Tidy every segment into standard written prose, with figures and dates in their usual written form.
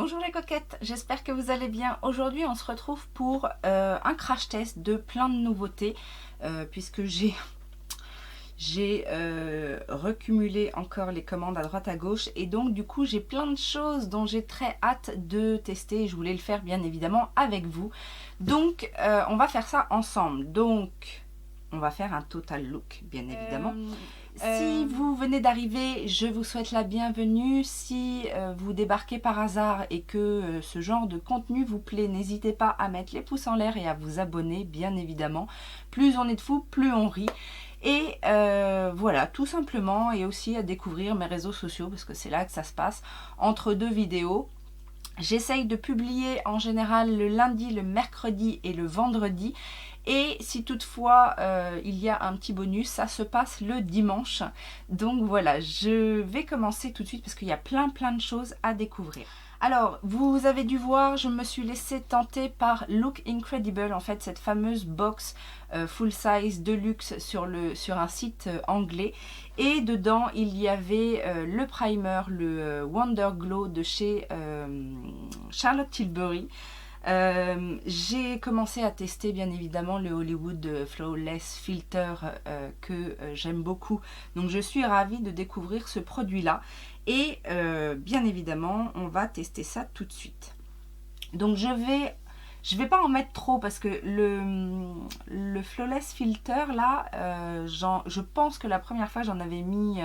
Bonjour les coquettes, j'espère que vous allez bien. Aujourd'hui on se retrouve pour un crash test de plein de nouveautés puisque j'ai recumulé encore les commandes à droite à gauche et donc du coup j'ai plein de choses dont j'ai très hâte de tester et je voulais le faire bien évidemment avec vous. Donc on va faire ça ensemble. Donc on va faire un total look bien évidemment. Si vous venez d'arriver, je vous souhaite la bienvenue. Si vous débarquez par hasard et que ce genre de contenu vous plaît, n'hésitez pas à mettre les pouces en l'air et à vous abonner, bien évidemment. Plus on est de fous, plus on rit. Et voilà, tout simplement, et aussi à découvrir mes réseaux sociaux, parce que c'est là que ça se passe, entre deux vidéos. J'essaye de publier en général le lundi, le mercredi et le vendredi. Et si toutefois il y a un petit bonus, ça se passe le dimanche. Donc voilà, je vais commencer tout de suite parce qu'il y a plein de choses à découvrir. Alors, vous avez dû voir, je me suis laissée tenter par Look Incredible, en fait, cette fameuse box full size de luxe sur un site anglais. Et dedans, il y avait le primer, le Wonder Glow de chez Charlotte Tilbury. J'ai commencé à tester bien évidemment le Hollywood Flawless Filter que j'aime beaucoup, donc je suis ravie de découvrir ce produit là et bien évidemment on va tester ça tout de suite. Donc je vais pas en mettre trop parce que le Flawless Filter là je pense que la première fois j'en avais mis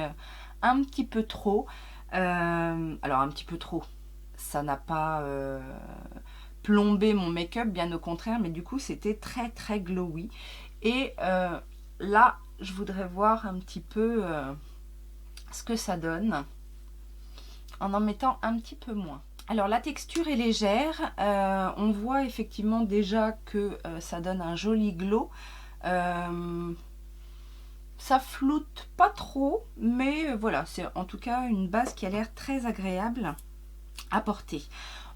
un petit peu trop, alors un petit peu trop, ça n'a pas plomber mon make-up, bien au contraire, mais du coup c'était très glowy. Et là je voudrais voir un petit peu ce que ça donne en mettant un petit peu moins. Alors la texture est légère, on voit effectivement déjà que ça donne un joli glow. Ça floute pas trop, mais voilà, c'est en tout cas une base qui a l'air très agréable à porter.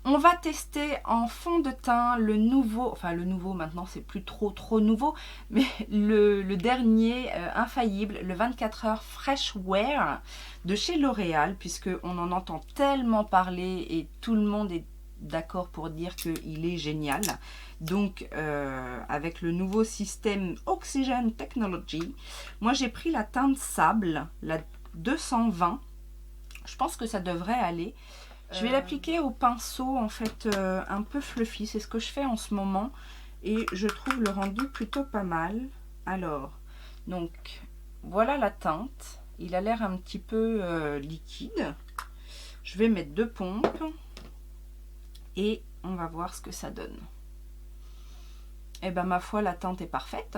On va tester en fond de teint le nouveau, enfin le nouveau maintenant c'est plus trop nouveau, mais le dernier infaillible, le 24 heures Fresh Wear de chez L'Oréal, puisque on en entend tellement parler et tout le monde est d'accord pour dire qu'il est génial. Donc avec le nouveau système Oxygen Technology, moi j'ai pris la teinte sable, la 220, je pense que ça devrait aller. Je vais l'appliquer au pinceau en fait un peu fluffy, c'est ce que je fais en ce moment et je trouve le rendu plutôt pas mal. Alors, donc voilà la teinte, il a l'air un petit peu liquide. Je vais mettre deux pompes et on va voir ce que ça donne. Et ben ma foi, la teinte est parfaite.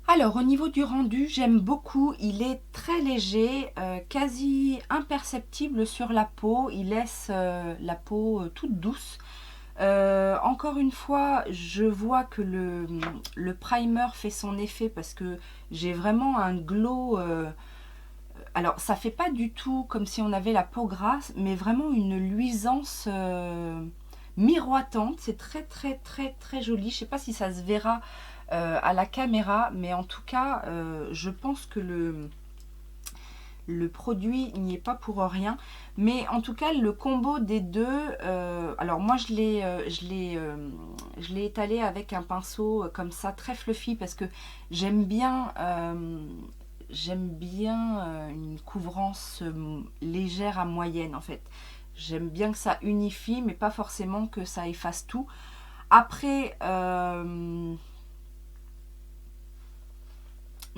Alors au niveau du rendu, j'aime beaucoup, il est très léger, quasi imperceptible sur la peau, il laisse la peau toute douce. Encore une fois, je vois que le primer fait son effet parce que j'ai vraiment un glow. Alors ça fait pas du tout comme si on avait la peau grasse, mais vraiment une luisance miroitante. C'est très joli. Je sais pas si ça se verra à la caméra, mais en tout cas je pense que le produit n'y est pas pour rien, mais en tout cas le combo des deux, alors moi je l'ai étalé avec un pinceau comme ça très fluffy parce que j'aime bien une couvrance légère à moyenne en fait. J'aime bien que ça unifie mais pas forcément que ça efface tout. Après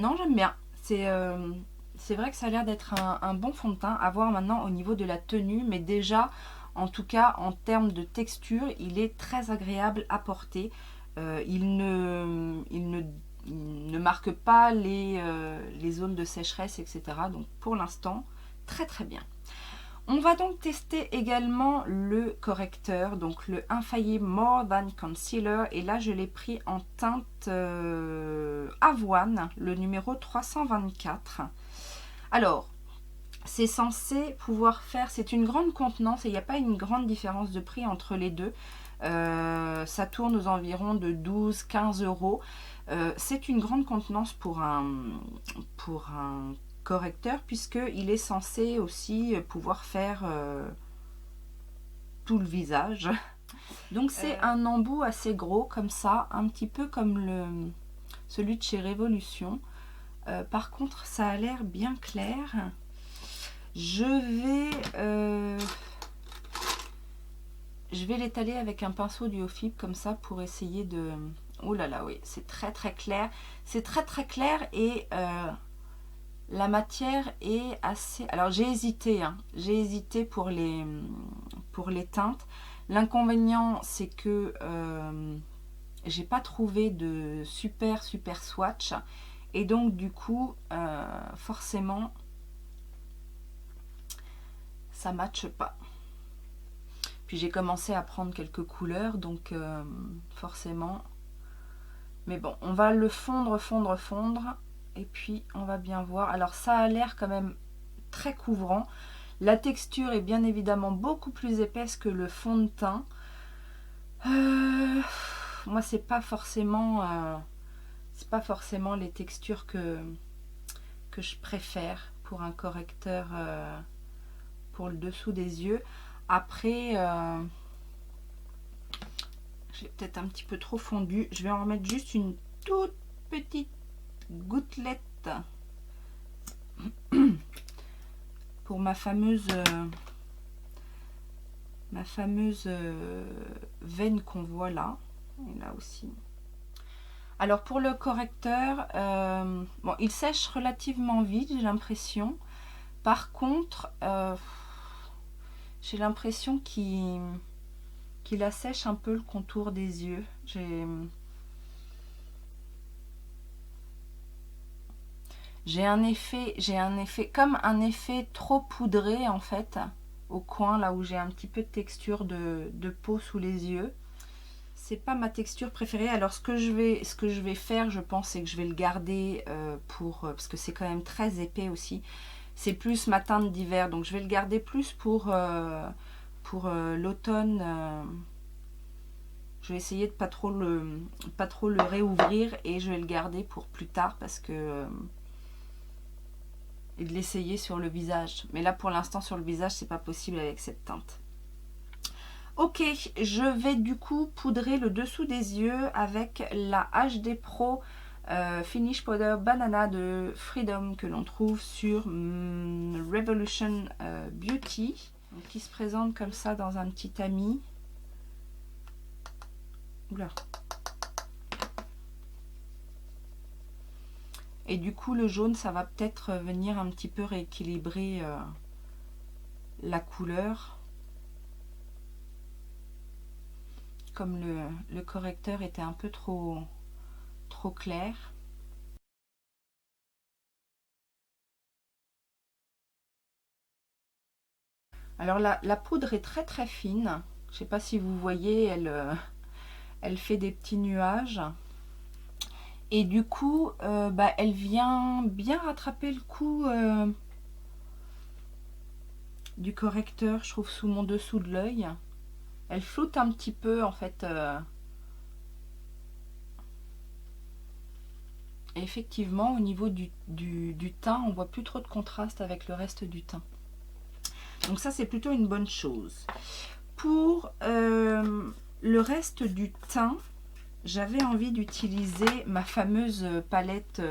non, j'aime bien. C'est vrai que ça a l'air d'être un bon fond de teint. À voir maintenant au niveau de la tenue. Mais déjà, en tout cas, en termes de texture, il est très agréable à porter. Il ne marque pas les zones de sécheresse, etc. Donc pour l'instant, très bien. On va donc tester également le correcteur, donc le Infaillible More Than Concealer. Et là, je l'ai pris en teinte avoine, le numéro 324. Alors, c'est censé pouvoir faire, c'est une grande contenance et il n'y a pas une grande différence de prix entre les deux. Ça tourne aux environs de 12-15 euros. C'est une grande contenance pour un correcteur, puisqu'il est censé aussi pouvoir faire tout le visage. Donc c'est un embout assez gros comme ça, un petit peu comme celui de chez Révolution. Par contre, ça a l'air bien clair. Je vais l'étaler avec un pinceau du Ofib comme ça pour essayer de... Oh là là, oui, c'est très très clair. C'est très très clair et la matière est assez... Alors j'ai hésité, hein. J'ai hésité pour les teintes. L'inconvénient, c'est que j'ai pas trouvé de super swatch. Et donc du coup, forcément, ça matche pas. Puis j'ai commencé à prendre quelques couleurs, donc forcément. Mais bon, on va le fondre. Et puis on va bien voir. Alors ça a l'air quand même très couvrant. La texture est bien évidemment beaucoup plus épaisse que le fond de teint. Moi, c'est pas forcément les textures que je préfère pour un correcteur pour le dessous des yeux. Après, j'ai peut-être un petit peu trop fondu. Je vais en remettre juste une toute petite gouttelette pour ma fameuse veine qu'on voit là. Et là aussi. Alors pour le correcteur, bon, il sèche relativement vite, j'ai l'impression. Par contre, j'ai l'impression qu'il assèche un peu le contour des yeux. J'ai un effet comme un effet trop poudré en fait, au coin là où j'ai un petit peu de texture de peau sous les yeux. C'est pas ma texture préférée. Alors ce que je vais faire, je pense, c'est que je vais le garder parce que c'est quand même très épais aussi. C'est plus ma teinte d'hiver, donc je vais le garder plus pour l'automne. Je vais essayer de pas trop le réouvrir et je vais le garder pour plus tard parce que et de l'essayer sur le visage. Mais là pour l'instant sur le visage c'est pas possible avec cette teinte. Ok, je vais du coup poudrer le dessous des yeux avec la HD Pro Finish Powder Banana de Freedom que l'on trouve sur Revolution Beauty, donc, qui se présente comme ça dans un petit tamis. Oula. Et du coup le jaune ça va peut-être venir un petit peu rééquilibrer la couleur. Comme le correcteur était un peu trop clair. Alors la poudre est très très fine. Je ne sais pas si vous voyez, elle fait des petits nuages. Et du coup, elle vient bien rattraper le coup du correcteur, je trouve, sous mon dessous de l'œil. Elle floute un petit peu en fait. Et effectivement, au niveau du teint, on voit plus trop de contraste avec le reste du teint. Donc ça, c'est plutôt une bonne chose. Pour le reste du teint, j'avais envie d'utiliser ma fameuse palette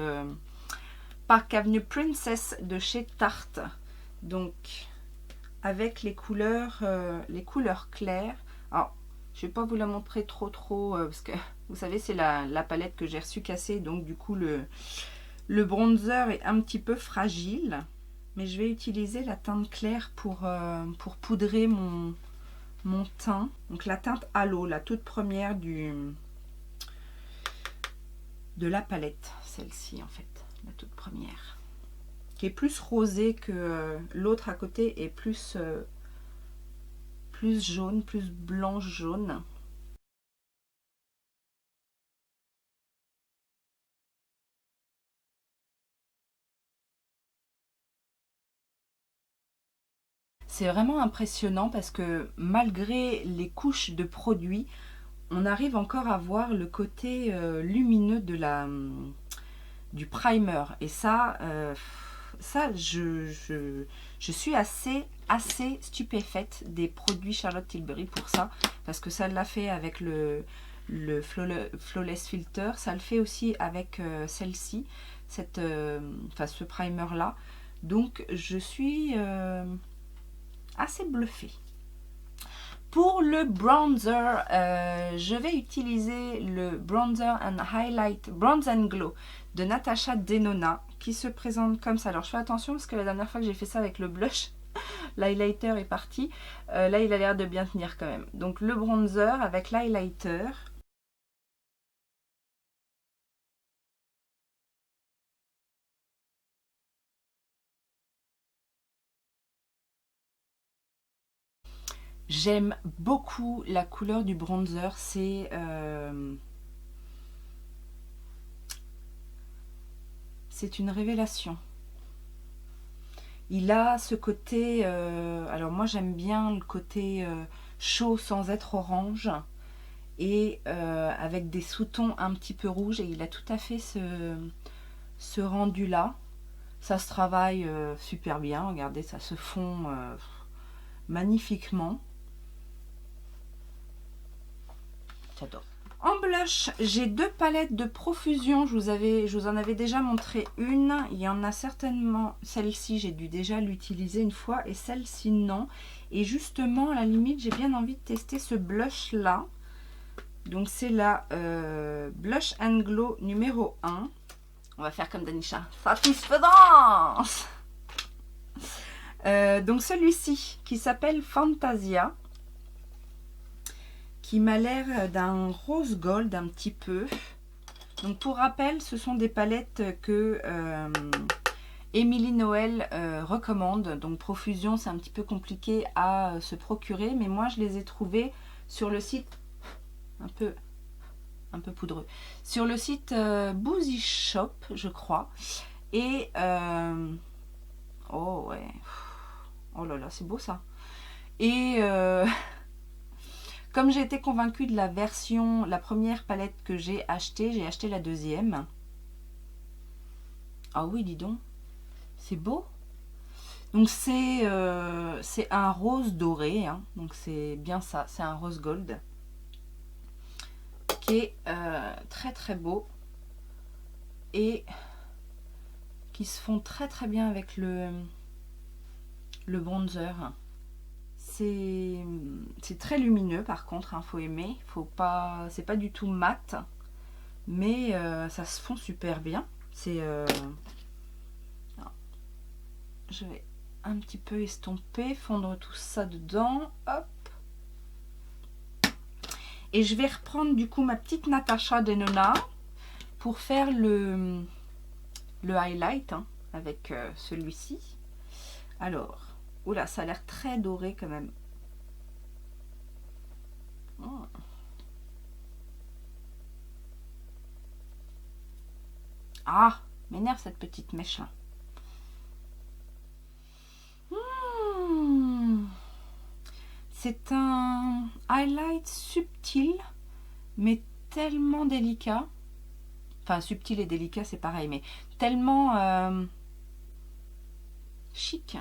Park Avenue Princess de chez Tarte. Donc, avec les couleurs claires. Alors, je ne vais pas vous la montrer trop parce que vous savez, c'est la palette que j'ai reçue cassée. Donc, du coup, le bronzer est un petit peu fragile. Mais je vais utiliser la teinte claire pour poudrer mon teint. Donc la teinte Halo, la toute première de la palette. Celle-ci en fait, la toute première. Qui est plus rosée que l'autre à côté est plus jaune, plus blanche jaune. C'est vraiment impressionnant parce que malgré les couches de produits, on arrive encore à voir le côté lumineux de du primer. Et ça, je suis assez stupéfaite des produits Charlotte Tilbury pour ça. Parce que ça l'a fait avec le Flawless Filter. Ça le fait aussi avec celle-ci, ce primer-là. Donc, je suis assez bluffée. Pour le bronzer, je vais utiliser le Bronzer and Highlight Bronze and Glow de Natasha Denona qui se présente comme ça. Alors je fais attention parce que la dernière fois que j'ai fait ça avec le blush, l'highlighter est parti. Là il a l'air de bien tenir quand même. Donc le bronzer avec l'highlighter. J'aime beaucoup la couleur du bronzer, c'est une révélation. Il a ce côté, alors moi j'aime bien le côté chaud sans être orange et avec des sous-tons un petit peu rouges, et il a tout à fait ce rendu là. Ça se travaille super bien, regardez, ça se fond magnifiquement. J'adore. En blush, j'ai deux palettes de profusion. Je vous en avais déjà montré une. Il y en a certainement, celle-ci, j'ai dû déjà l'utiliser une fois et celle-ci, non. Et justement, à la limite, j'ai bien envie de tester ce blush-là. Donc, c'est la Blush and Glow numéro 1. On va faire comme Danisha. Satisfaisance. Donc, celui-ci qui s'appelle Fantasia, qui m'a l'air d'un rose gold un petit peu. Donc pour rappel, ce sont des palettes que Émilie Noël recommande. Donc Profusion, c'est un petit peu compliqué à se procurer, mais moi je les ai trouvées sur le site un peu poudreux. Sur le site Boozy Shop, je crois. Et oh ouais, oh là là, c'est beau ça. Et comme j'ai été convaincue de la version, la première palette que j'ai acheté la deuxième. Ah oui, dis donc, c'est beau. Donc c'est un rose doré, hein. Donc c'est bien ça, c'est un rose gold qui est très très beau et qui se fond très très bien avec le bronzer. C'est très lumineux par contre, hein, faut aimer, c'est pas du tout mat, mais ça se fond super bien. C'est je vais un petit peu estomper, fondre tout ça dedans, hop. Et je vais reprendre du coup ma petite Natasha Denona pour faire le highlight, hein, avec celui-ci. Alors, oula, ça a l'air très doré quand même. Oh. Ah, m'énerve cette petite mèche là. C'est un highlight subtil, mais tellement délicat. Enfin, subtil et délicat, c'est pareil, mais tellement chic.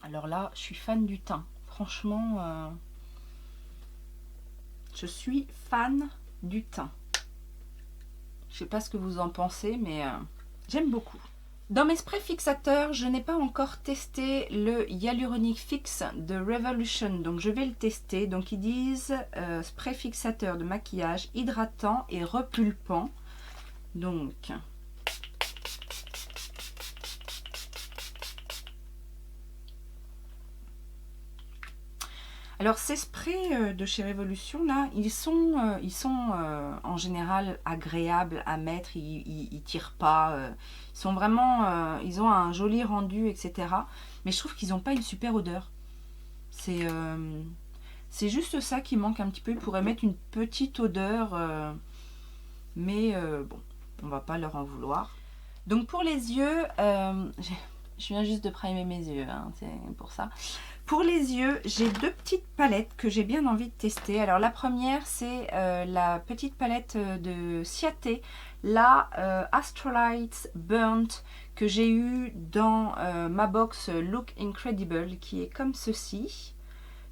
Alors là, je suis fan du teint. Franchement, je suis fan du teint. Je sais pas ce que vous en pensez, mais j'aime beaucoup. Dans mes sprays fixateurs, je n'ai pas encore testé le Hyaluronic Fix de Revolution. Donc je vais le tester. Donc ils disent spray fixateur de maquillage hydratant et repulpant. Donc alors ces sprays de chez Revolution là, ils sont en général agréables à mettre, ils tirent pas, ils sont vraiment, ils ont un joli rendu, etc. Mais je trouve qu'ils n'ont pas une super odeur. C'est juste ça qui manque un petit peu. Ils pourraient mettre une petite odeur, mais bon, on va pas leur en vouloir. Donc pour les yeux, Je viens juste de primer mes yeux, hein, c'est pour ça. Pour les yeux, j'ai deux petites palettes que j'ai bien envie de tester. Alors la première, c'est la petite palette de Ciaté, la Astrolight Burnt, que j'ai eu dans ma box Look Incredible, qui est comme ceci.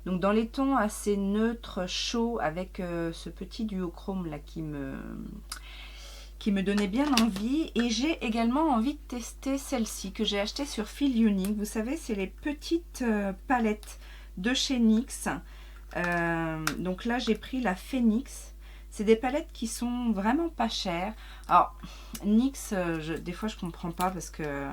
Donc dans les tons assez neutres, chauds, avec ce petit duochrome là qui me donnait bien envie. Et j'ai également envie de tester celle-ci que j'ai achetée sur Feel Unique. Vous savez, c'est les petites palettes de chez NYX. Donc là, j'ai pris la Phoenix. C'est des palettes qui sont vraiment pas chères. Alors, NYX, des fois, je comprends pas parce que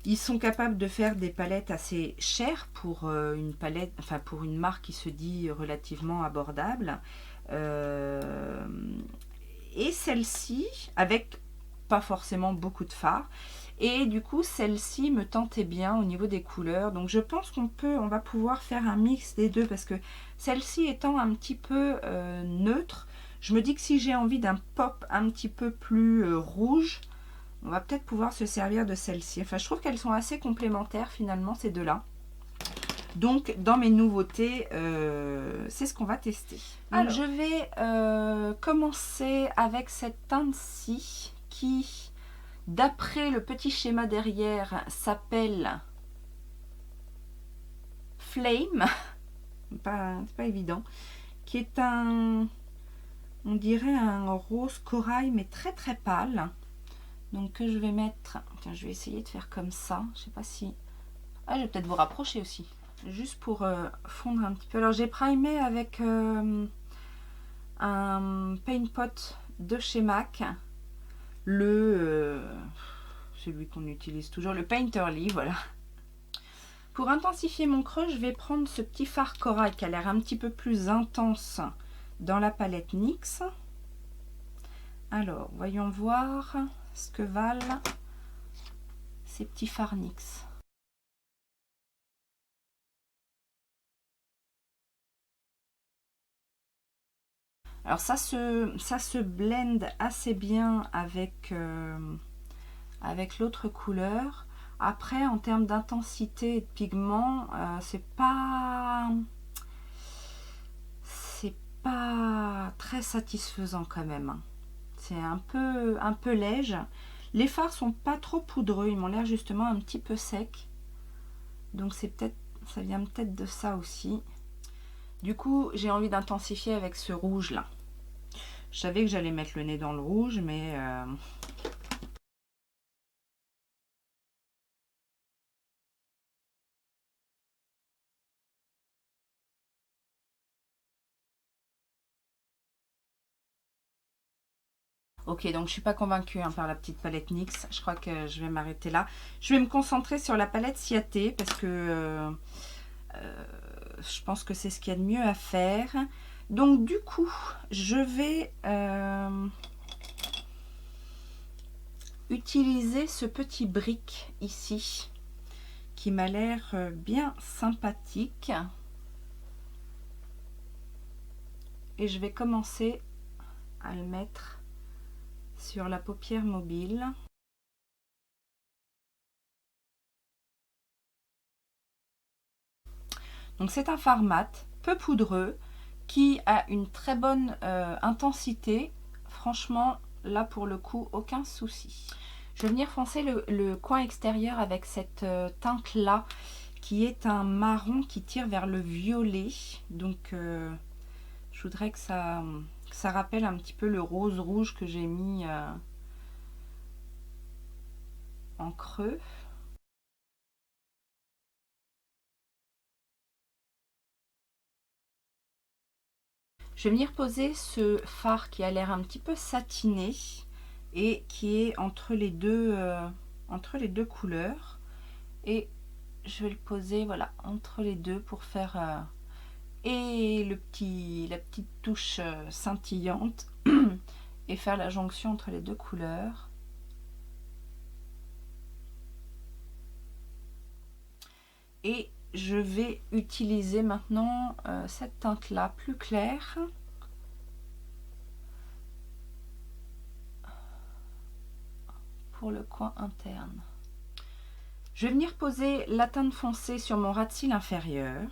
ils sont capables de faire des palettes assez chères pour une palette, enfin pour une marque qui se dit relativement abordable. Et celle-ci, avec pas forcément beaucoup de fard. Et du coup, celle-ci me tentait bien au niveau des couleurs. Donc je pense on va pouvoir faire un mix des deux parce que celle-ci étant un petit peu neutre, je me dis que si j'ai envie d'un pop un petit peu plus rouge, on va peut-être pouvoir se servir de celle-ci. Enfin, je trouve qu'elles sont assez complémentaires finalement, ces deux-là. Donc, dans mes nouveautés, c'est ce qu'on va tester. Donc, je vais commencer avec cette teinte-ci qui, d'après le petit schéma derrière, s'appelle Flame. C'est pas évident. Qui est on dirait un rose corail, mais très très pâle. Donc que je vais mettre, tiens, je vais essayer de faire comme ça, je sais pas si, je vais peut-être vous rapprocher aussi, juste pour fondre un petit peu. Alors j'ai primé avec un paint pot de chez MAC, celui qu'on utilise toujours, le Painterly, voilà. Pour intensifier mon creux, je vais prendre ce petit fard corail qui a l'air un petit peu plus intense dans la palette NYX. Alors, voyons voir ce que valent ces petits fards NYX. Alors ça se blende assez bien avec, avec l'autre couleur. Après, en termes d'intensité et de pigment, c'est pas très satisfaisant quand même. C'est un peu léger. Les fards sont pas trop poudreux, ils m'ont l'air justement un petit peu secs. Donc ça vient peut-être de ça aussi. Du coup, j'ai envie d'intensifier avec ce rouge là. Je savais que j'allais mettre le nez dans le rouge, mais ok, donc je suis pas convaincue hein, par la petite palette NYX. Je crois que je vais m'arrêter là. Je vais me concentrer sur la palette Ciaté parce que je pense que c'est ce qu'il y a de mieux à faire. Donc du coup, je vais utiliser ce petit brick ici qui m'a l'air bien sympathique. Et je vais commencer à le mettre sur la paupière mobile. Donc c'est un fard mat, peu poudreux, qui a une très bonne intensité. Franchement, là pour le coup, aucun souci. Je vais venir foncer le coin extérieur avec cette teinte là, qui est un marron qui tire vers le violet. Donc je voudrais que ça rappelle un petit peu le rose rouge que j'ai mis en creux. Je vais venir poser ce fard qui a l'air un petit peu satiné et qui est entre les deux couleurs. Et je vais le poser voilà entre les deux pour faire et la petite touche scintillante et faire la jonction entre les deux couleurs. Et je vais utiliser maintenant cette teinte là plus claire pour le coin interne. Je vais venir poser la teinte foncée sur mon ras de cils inférieur.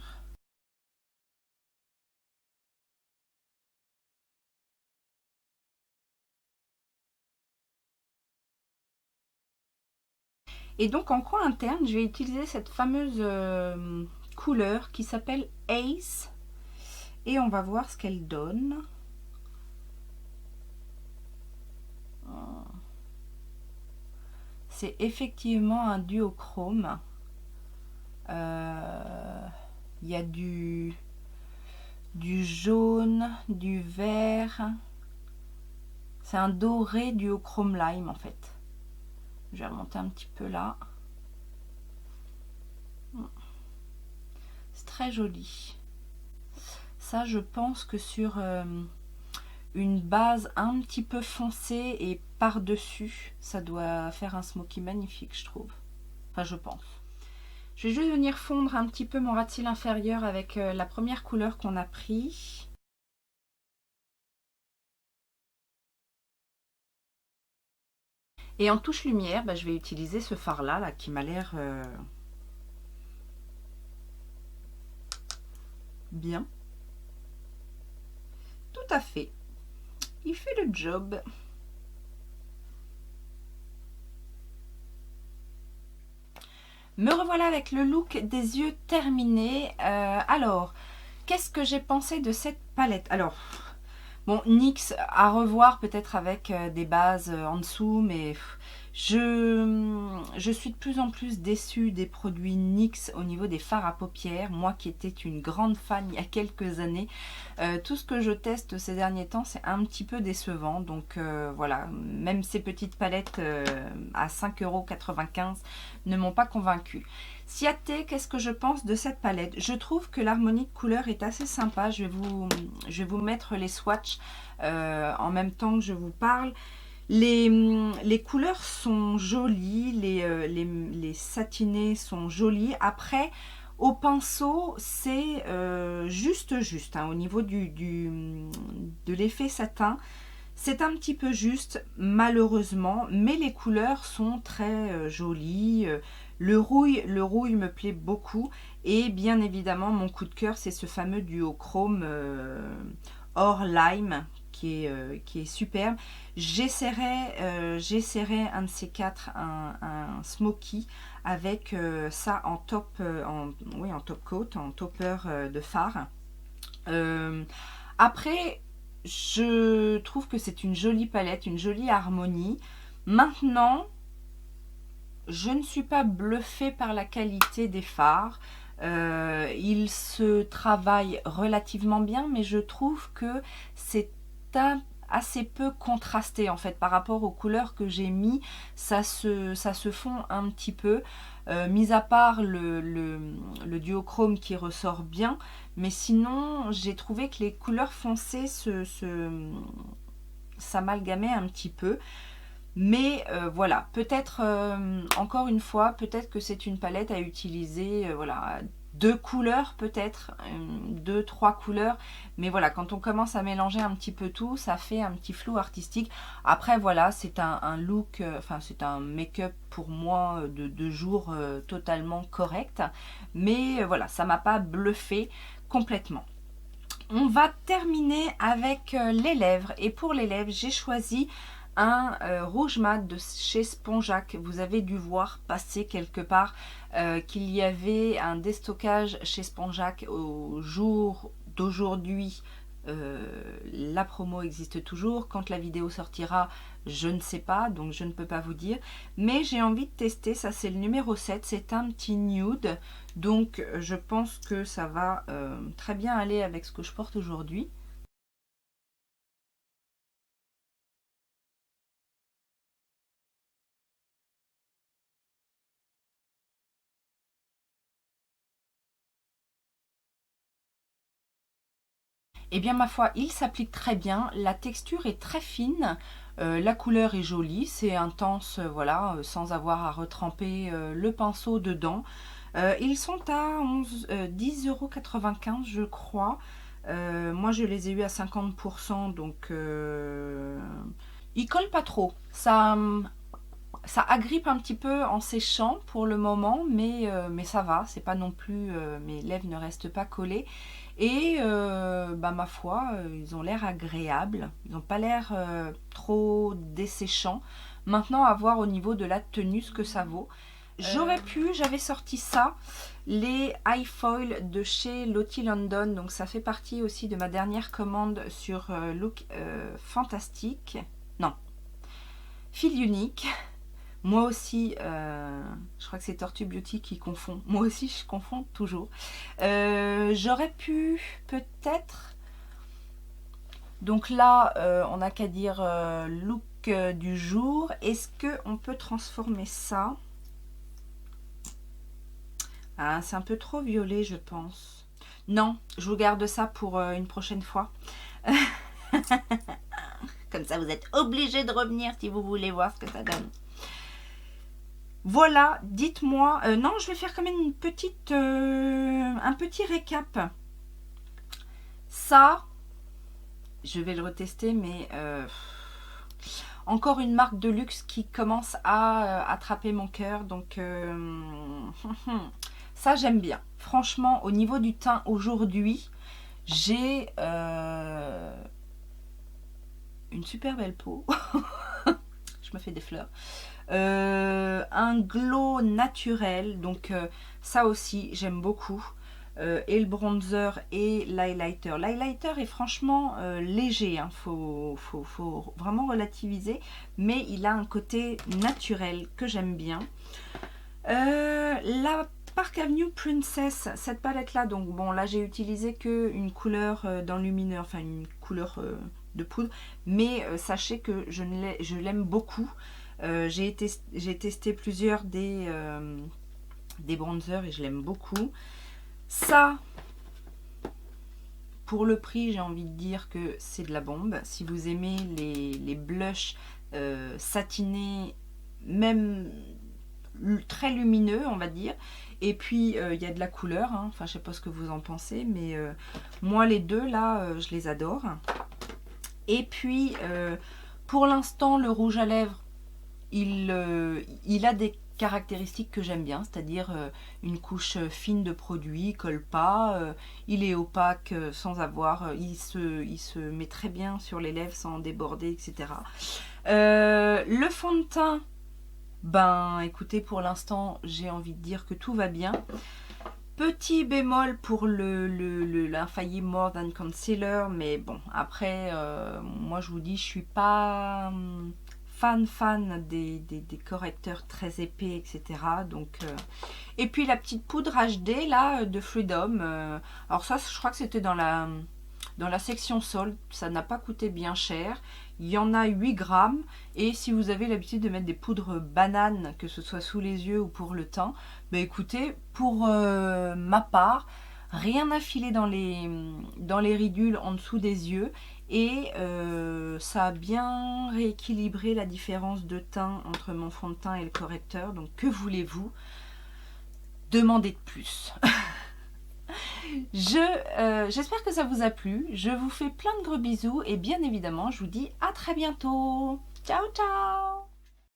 Et donc en coin interne, je vais utiliser cette fameuse couleur qui s'appelle Ace. Et on va voir ce qu'elle donne. C'est effectivement un duochrome. Il y a du jaune, du vert. C'est un doré duochrome lime en fait. Je vais remonter un petit peu là. C'est très joli. Ça, je pense que sur une base un petit peu foncée et par-dessus, ça doit faire un smoky magnifique, je trouve. Enfin, je pense. Je vais juste venir fondre un petit peu mon ras de cils inférieur avec la première couleur qu'on a pris. Et en touche lumière, bah, je vais utiliser ce fard là qui m'a l'air bien. Tout à fait. Il fait le job. Me revoilà avec le look des yeux terminé. Alors, qu'est-ce que j'ai pensé de cette palette? Alors, bon, NYX à revoir peut-être avec des bases en dessous, mais je suis de plus en plus déçue des produits NYX au niveau des fards à paupières. Moi qui étais une grande fan il y a quelques années, tout ce que je teste ces derniers temps, c'est un petit peu décevant. Donc voilà, même ces petites palettes à 5,95 € ne m'ont pas convaincue. Ciaté, qu'est-ce que je pense de cette palette? Je trouve que l'harmonie de couleurs est assez sympa. Je vais vous mettre les swatchs en même temps que je vous parle. Les couleurs sont jolies, les satinés sont jolis. Après, au pinceau, c'est juste hein, au niveau de l'effet satin. C'est un petit peu juste, malheureusement, mais les couleurs sont très jolies. Le rouille me plaît beaucoup. Et bien évidemment, mon coup de cœur, c'est ce fameux duochrome or lime qui est superbe. J'essaierai un de ces quatre, un smoky avec ça en top, oui, en top coat, en topper de fard. Après, je trouve que c'est une jolie palette, une jolie harmonie. Maintenant, je ne suis pas bluffée par la qualité des fards. Il se travaille relativement bien, mais je trouve que c'est assez peu contrasté en fait par rapport aux couleurs que j'ai mis. Ça se fond un petit peu. Mis à part le duochrome qui ressort bien, mais sinon j'ai trouvé que les couleurs foncées s'amalgamaient un petit peu. Mais voilà, peut-être encore une fois, peut-être que c'est une palette à utiliser, voilà, deux couleurs peut-être, deux, trois couleurs. Mais voilà, quand on commence à mélanger un petit peu tout, ça fait un petit flou artistique. Après voilà, c'est un look, enfin c'est un make-up pour moi de jour totalement correct. Mais voilà, ça m'a pas bluffé complètement. On va terminer avec les lèvres. Et pour les lèvres, j'ai choisi un rouge mat de chez Spongeac. Vous avez dû voir passer quelque part qu'il y avait un déstockage chez Spongeac au jour d'aujourd'hui. La promo existe toujours. Quand la vidéo sortira, je ne sais pas, donc je ne peux pas vous dire. Mais j'ai envie de tester. Ça, c'est le numéro 7. C'est un petit nude. Donc, je pense que ça va très bien aller avec ce que je porte aujourd'hui. Eh bien ma foi, il s'applique très bien, la texture est très fine, la couleur est jolie, c'est intense, voilà, sans avoir à retremper le pinceau dedans. Ils sont à 10,95 € je crois. Moi je les ai eu à 50%, donc ils collent pas trop. Ça, ça agrippe un petit peu en séchant pour le moment, mais ça va, c'est pas non plus, mes lèvres ne restent pas collées. Et ma foi, ils ont l'air agréables, ils n'ont pas l'air trop desséchants. Maintenant, à voir au niveau de la tenue ce que ça vaut. J'avais sorti ça, les iFoil de chez Lottie London, donc ça fait partie aussi de ma dernière commande sur Look Fantastique, non, Feel Unique. Moi aussi, je crois que c'est Tortue Beauty qui confond, moi aussi je confonds toujours. J'aurais pu peut-être, donc là on n'a qu'à dire look du jour. Est-ce qu'on peut transformer ça? Ah, c'est un peu trop violet, je pense. Non, je vous garde ça pour une prochaine fois. Comme ça, vous êtes obligé de revenir si vous voulez voir ce que ça donne. Voilà, dites-moi. Non, je vais faire quand même une petite, un petit récap. Ça, je vais le retester, mais encore une marque de luxe qui commence à attraper mon cœur. Donc, ça, j'aime bien. Franchement, au niveau du teint aujourd'hui, j'ai une super belle peau. Je me fais des fleurs. Un glow naturel. Donc, ça aussi, j'aime beaucoup. Et le bronzer et l'highlighter. L'highlighter est franchement léger. Hein. Faut vraiment relativiser. Mais il a un côté naturel que j'aime bien. La Park Avenue Princess, cette palette là, donc bon là j'ai utilisé que une couleur dans le lumineux, enfin une couleur de poudre, mais sachez que je l'aime beaucoup. J'ai testé plusieurs des bronzers et je l'aime beaucoup. Ça, pour le prix, j'ai envie de dire que c'est de la bombe. Si vous aimez les blushs satinés, même très lumineux on va dire, et puis il y a de la couleur, hein. Enfin je sais pas ce que vous en pensez, mais moi les deux là je les adore. Et puis pour l'instant le rouge à lèvres il a des caractéristiques que j'aime bien, c'est-à-dire une couche fine de produit, il colle pas, il est opaque sans avoir, il se met très bien sur les lèvres sans déborder, etc. Le fond de teint, ben écoutez, pour l'instant j'ai envie de dire que tout va bien. Petit bémol pour l'infaillible More Than Concealer, mais bon après moi je vous dis je suis pas fan des correcteurs très épais, etc. Donc et puis la petite poudre HD là de Freedom, alors ça je crois que c'était dans la section solde, ça n'a pas coûté bien cher. Il y en a 8 grammes. Et si vous avez l'habitude de mettre des poudres bananes, que ce soit sous les yeux ou pour le teint, bah écoutez, pour ma part, rien à filer dans les ridules en dessous des yeux. Et ça a bien rééquilibré la différence de teint entre mon fond de teint et le correcteur. Donc que voulez-vous? Demandez de plus. J'espère que ça vous a plu. Je vous fais plein de gros bisous et bien évidemment, je vous dis à très bientôt. Ciao, ciao!